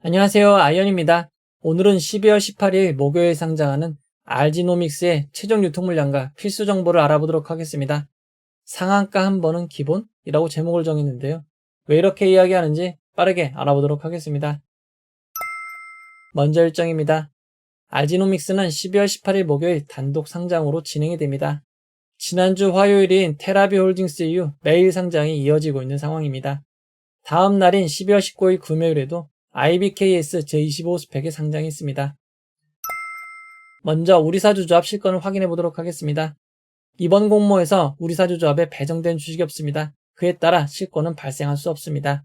안녕하세요. 아이언입니다. 오늘은 12월 18일 목요일 상장하는 알지노믹스의 최종 유통물량과 필수 정보를 알아보도록 하겠습니다. 상한가 한 번은 기본이라고 제목을 정했는데요. 왜 이렇게 이야기하는지 빠르게 알아보도록 하겠습니다. 먼저 일정입니다. 알지노믹스는 12월 18일 목요일 단독 상장으로 진행이 됩니다. 지난주 화요일인 테라비홀딩스 이후 매일 상장이 이어지고 있는 상황입니다. 다음 날인 12월 19일 금요일에도 IBKS 제25 스펙에 상장이 있습니다. 먼저 우리사주조합 실권을 확인해 보도록 하겠습니다. 이번 공모에서 우리사주조합에 배정된 주식이 없습니다. 그에 따라 실권은 발생할 수 없습니다.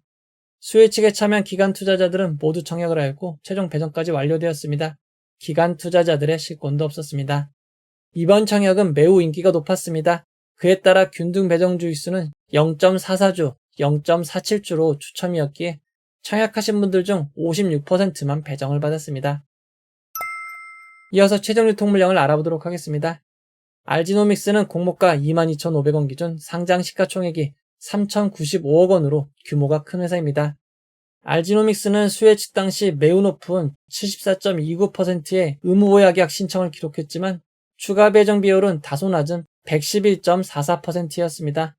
수혜 측에 참여한 기관 투자자들은 모두 청약을 하였고 최종 배정까지 완료되었습니다. 기관 투자자들의 실권도 없었습니다. 이번 청약은 매우 인기가 높았습니다. 그에 따라 균등 배정 주의수는 0.44주, 0.47주로 추첨이었기에 청약하신 분들 중 56%만 배정을 받았습니다. 이어서 최종 유통 물량을 알아보도록 하겠습니다. 알지노믹스는 공모가 22,500원 기준 상장 시가총액이 3,095억 원으로 규모가 큰 회사입니다. 알지노믹스는 수혜 측 당시 매우 높은 74.29%의 의무보약약 신청을 기록했지만 추가 배정 비율은 다소 낮은 111.44%였습니다.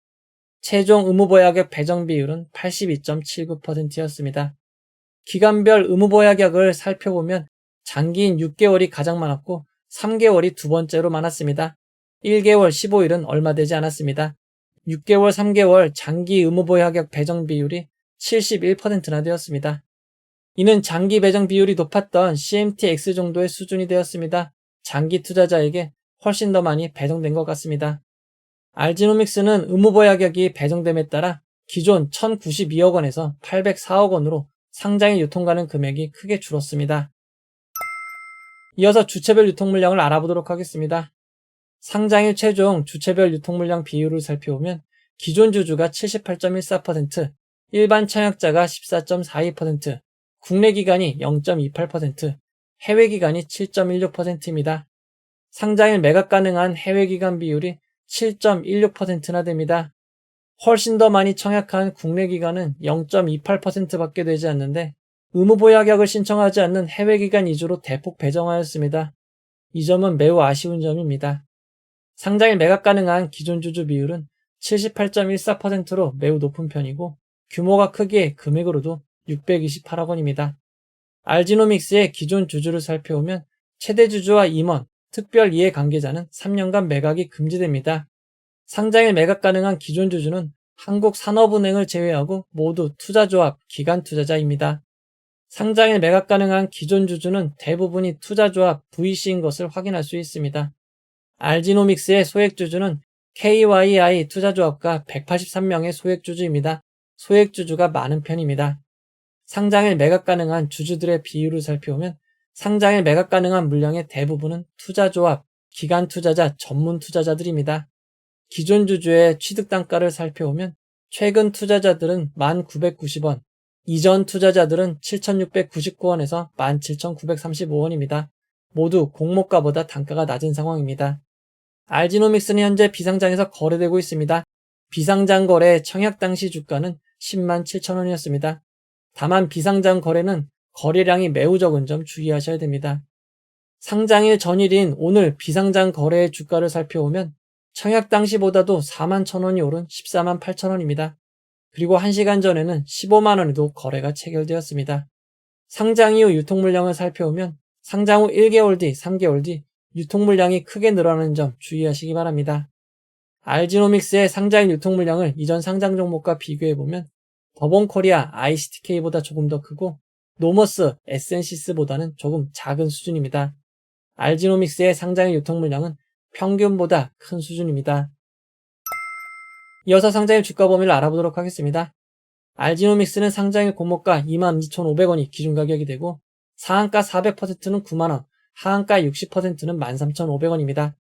최종 의무보약약 배정 비율은 82.79%였습니다. 기간별 의무보약약을 살펴보면 장기인 6개월이 가장 많았고 3개월이 두 번째로 많았습니다. 1개월 15일은 얼마 되지 않았습니다. 6개월 3개월 장기 의무보약약 배정 비율이 71%나 되었습니다. 이는 장기 배정 비율이 높았던 CMTX 정도의 수준이 되었습니다. 장기 투자자에게 훨씬 더 많이 배정된 것 같습니다. 알지노믹스는 의무보약약이 배정됨에 따라 기존 1,092억 원에서 804억 원으로 상장에 유통가는 금액이 크게 줄었습니다. 이어서 주체별 유통물량을 알아보도록 하겠습니다. 상장일 최종 주체별 유통물량 비율을 살펴보면 기존 주주가 78.14%, 일반 청약자가 14.42%, 국내 기관이 0.28%, 해외 기관이 7.16%입니다. 상장일 매각 가능한 해외 기관 비율이 7.16%나 됩니다. 훨씬 더 많이 청약한 국내 기관은 0.28%밖에 되지 않는데 의무보약약을 신청하지 않는 해외 기관 위주로 대폭 배정하였습니다. 이 점은 매우 아쉬운 점입니다. 상장일 매각 가능한 기존 주주 비율은 78.14%로 매우 높은 편이고 규모가 크기에 금액으로도 628억 원입니다. 알지노믹스의 기존 주주를 살펴보면 최대 주주와 임원, 특별 이해 관계자는 3년간 매각이 금지됩니다. 상장일 매각 가능한 기존 주주는 한국산업은행을 제외하고 모두 투자조합, 기관 투자자입니다. 상장일 매각 가능한 기존 주주는 대부분이 투자조합, VC인 것을 확인할 수 있습니다. 알지노믹스의 소액주주는 KYI 투자조합과 183명의 소액주주입니다. 소액주주가 많은 편입니다. 상장일 매각 가능한 주주들의 비율을 살펴보면 상장일 매각 가능한 물량의 대부분은 투자조합, 기관 투자자, 전문 투자자들입니다. 기존 주주의 취득 단가를 살펴보면 최근 투자자들은 1,990원, 이전 투자자들은 7,699원에서 17,935원입니다. 모두 공모가보다 단가가 낮은 상황입니다. 알지노믹스는 현재 비상장에서 거래되고 있습니다. 비상장 거래 청약 당시 주가는 10만 7천원이었습니다. 다만 비상장 거래는 거래량이 매우 적은 점 주의하셔야 됩니다. 상장일 전일인 오늘 비상장 거래의 주가를 살펴보면 청약 당시보다도 4만 1천원이 오른 14만 8천원입니다. 그리고 1시간 전에는 15만원에도 거래가 체결되었습니다. 상장 이후 유통물량을 살펴보면 상장 후 1개월 뒤, 3개월 뒤 유통물량이 크게 늘어나는 점 주의하시기 바랍니다. 알지노믹스의 상장일 유통물량을 이전 상장 종목과 비교해보면 더본코리아, ICTK보다 조금 더 크고 노머스, 에센시스보다는 조금 작은 수준입니다. 알지노믹스의 상장일 유통물량은 평균보다 큰 수준입니다. 이어서 상장일 주가 범위를 알아보도록 하겠습니다. 알지노믹스는 상장일 공모가 22,500원이 기준가격이 되고 상한가 400%는 9만원, 하한가 60%는 13,500원입니다.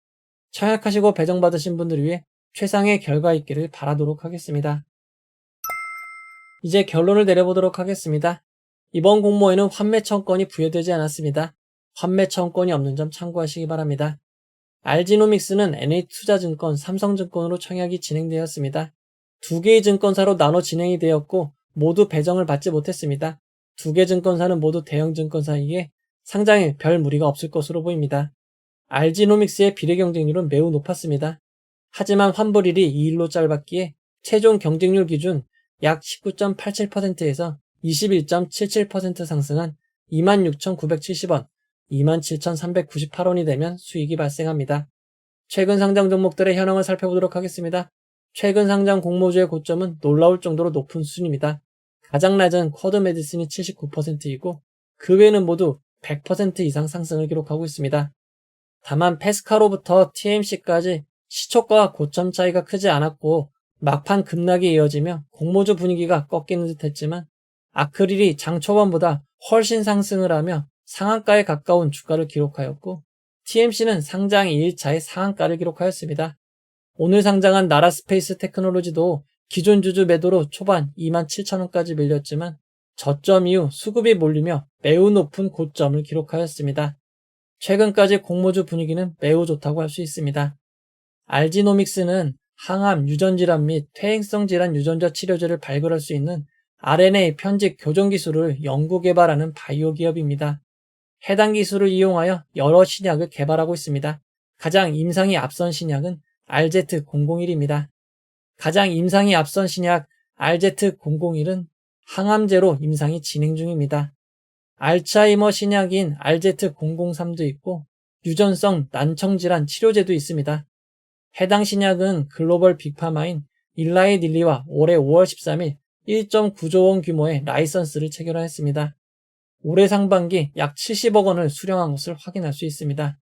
청약하시고 배정받으신 분들을 위해 최상의 결과 있기를 바라도록 하겠습니다. 이제 결론을 내려보도록 하겠습니다. 이번 공모에는 환매청권이 부여되지 않았습니다. 환매청권이 없는 점 참고하시기 바랍니다. 알지노믹스는 NH투자증권, 삼성증권으로 청약이 진행되었습니다. 두 개의 증권사로 나눠 진행이 되었고 모두 배정을 받지 못했습니다. 두 개 증권사는 모두 대형 증권사이기에 상장에 별 무리가 없을 것으로 보입니다. RG노믹스의 비례 경쟁률은 매우 높았습니다. 하지만 환불일이 2일로 짧았기에 최종 경쟁률 기준 약 19.87%에서 21.77% 상승한 26,970원, 27,398원이 되면 수익이 발생합니다. 최근 상장 종목들의 현황을 살펴보도록 하겠습니다. 최근 상장 공모주의 고점은 놀라울 정도로 높은 수준입니다. 가장 낮은 쿼드 메디슨이 79%이고 그 외에는 모두 100% 이상 상승을 기록하고 있습니다. 다만 페스카로부터 TMC까지 시초가 고점 차이가 크지 않았고 막판 급락이 이어지며 공모주 분위기가 꺾이는 듯 했지만 아크릴이 장 초반보다 훨씬 상승을 하며 상한가에 가까운 주가를 기록하였고 TMC는 상장 2일차에 상한가를 기록하였습니다. 오늘 상장한 나라스페이스 테크놀로지도 기존 주주 매도로 초반 27,000원까지 밀렸지만 저점 이후 수급이 몰리며 매우 높은 고점을 기록하였습니다. 최근까지 공모주 분위기는 매우 좋다고 할 수 있습니다. RG노믹스는 항암, 유전질환 및 퇴행성 질환 유전자 치료제를 발굴할 수 있는 RNA 편집 교정 기술을 연구 개발하는 바이오 기업입니다. 해당 기술을 이용하여 여러 신약을 개발하고 있습니다. 가장 임상이 앞선 신약은 RZ001입니다. 가장 임상이 앞선 신약 RZ001은 항암제로 임상이 진행 중입니다. 알츠하이머 신약인 RZ003도 있고 유전성 난청질환 치료제도 있습니다. 해당 신약은 글로벌 빅파마인 일라이 닐리와 올해 5월 13일 1.9조 원 규모의 라이선스를 체결하였습니다. 올해 상반기 약 70억 원을 수령한 것을 확인할 수 있습니다.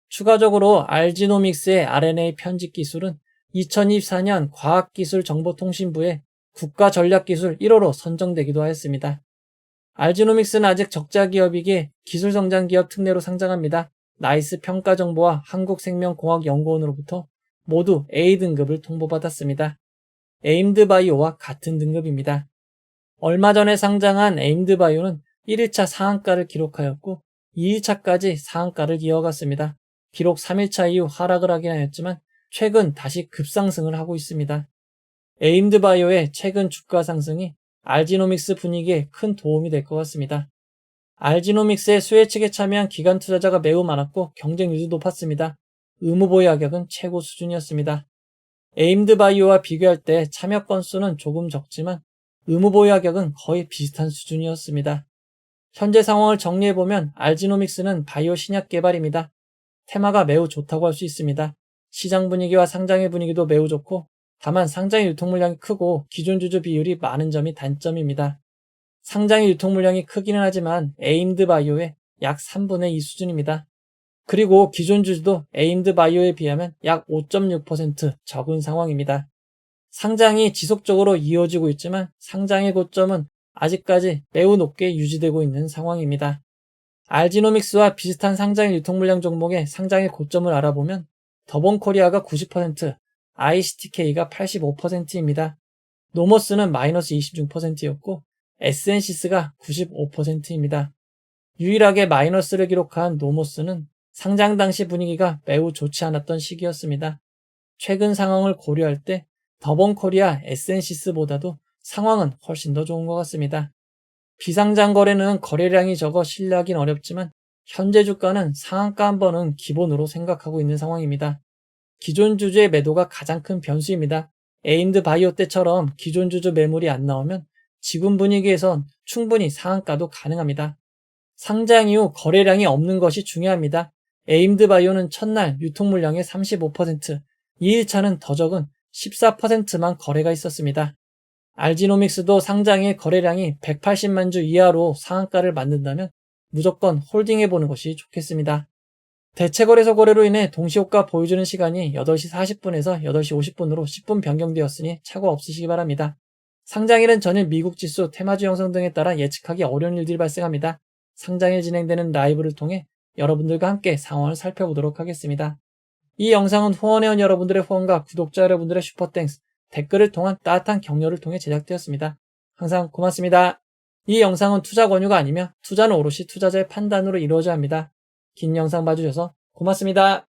추가적으로 RG노믹스의 RNA 편집 기술은 2024년 과학기술정보통신부의 국가전략기술 1호로 선정되기도 하였습니다. RG노믹스는 아직 적자 기업이기에 기술성장기업 특례로 상장합니다. 나이스 평가정보와 한국생명공학연구원으로부터 모두 A등급을 통보받았습니다. 에임드바이오와 같은 등급입니다. 얼마 전에 상장한 에임드바이오는 1일차 상한가를 기록하였고 2일차까지 상한가를 이어갔습니다. 비록 3일차 이후 하락을 하긴 하였지만 최근 다시 급상승을 하고 있습니다. 에임드바이오의 최근 주가 상승이 RG노믹스 분위기에 큰 도움이 될 것 같습니다. RG노믹스의 수혜 측에 참여한 기관 투자자가 매우 많았고 경쟁률도 높았습니다. 의무보유 가격은 최고 수준이었습니다. 에임드바이오와 비교할 때 참여 건수는 조금 적지만 의무보유 가격은 거의 비슷한 수준이었습니다. 현재 상황을 정리해보면 RG노믹스는 바이오 신약 개발입니다. 테마가 매우 좋다고 할 수 있습니다. 시장 분위기와 상장의 분위기도 매우 좋고 다만 상장의 유통 물량이 크고 기존 주주 비율이 많은 점이 단점입니다. 상장의 유통 물량이 크기는 하지만 에임드바이오의 약 3분의 2 수준입니다. 그리고 기존 주주도 에임드바이오에 비하면 약 5.6% 적은 상황입니다. 상장이 지속적으로 이어지고 있지만 상장의 고점은 아직까지 매우 높게 유지되고 있는 상황입니다. RG노믹스와 비슷한 상장의 유통 물량 종목의 상장의 고점을 알아보면 더본코리아가 90%, ICTK가 85%입니다. 노모스는 마이너스 26%였고 SN시스가 95%입니다. 유일하게 마이너스를 기록한 노모스는 상장 당시 분위기가 매우 좋지 않았던 시기였습니다. 최근 상황을 고려할 때 더본코리아 SN시스보다도 상황은 훨씬 더 좋은 것 같습니다. 비상장 거래는 거래량이 적어 신뢰하긴 어렵지만 현재 주가는 상한가 한 번은 기본으로 생각하고 있는 상황입니다. 기존 주주의 매도가 가장 큰 변수입니다. 에임드바이오 때처럼 기존 주주 매물이 안 나오면 지금 분위기에선 충분히 상한가도 가능합니다. 상장 이후 거래량이 없는 것이 중요합니다. 에임드바이오는 첫날 유통 물량의 35%, 2일차는 더 적은 14%만 거래가 있었습니다. RG노믹스도 상장의 거래량이 180만 주 이하로 상한가를 만든다면 무조건 홀딩해보는 것이 좋겠습니다. 대체거래소 거래로 인해 동시효과 보여주는 시간이 8시 40분에서 8시 50분으로 10분 변경되었으니 착오 없으시기 바랍니다. 상장일은 전일 미국 지수, 테마주 형성 등에 따라 예측하기 어려운 일들이 발생합니다. 상장일 진행되는 라이브를 통해 여러분들과 함께 상황을 살펴보도록 하겠습니다. 이 영상은 후원회원 여러분들의 후원과 구독자 여러분들의 슈퍼땡스, 댓글을 통한 따뜻한 격려를 통해 제작되었습니다. 항상 고맙습니다. 이 영상은 투자 권유가 아니며 투자는 오롯이 투자자의 판단으로 이루어져야 합니다. 긴 영상 봐주셔서 고맙습니다.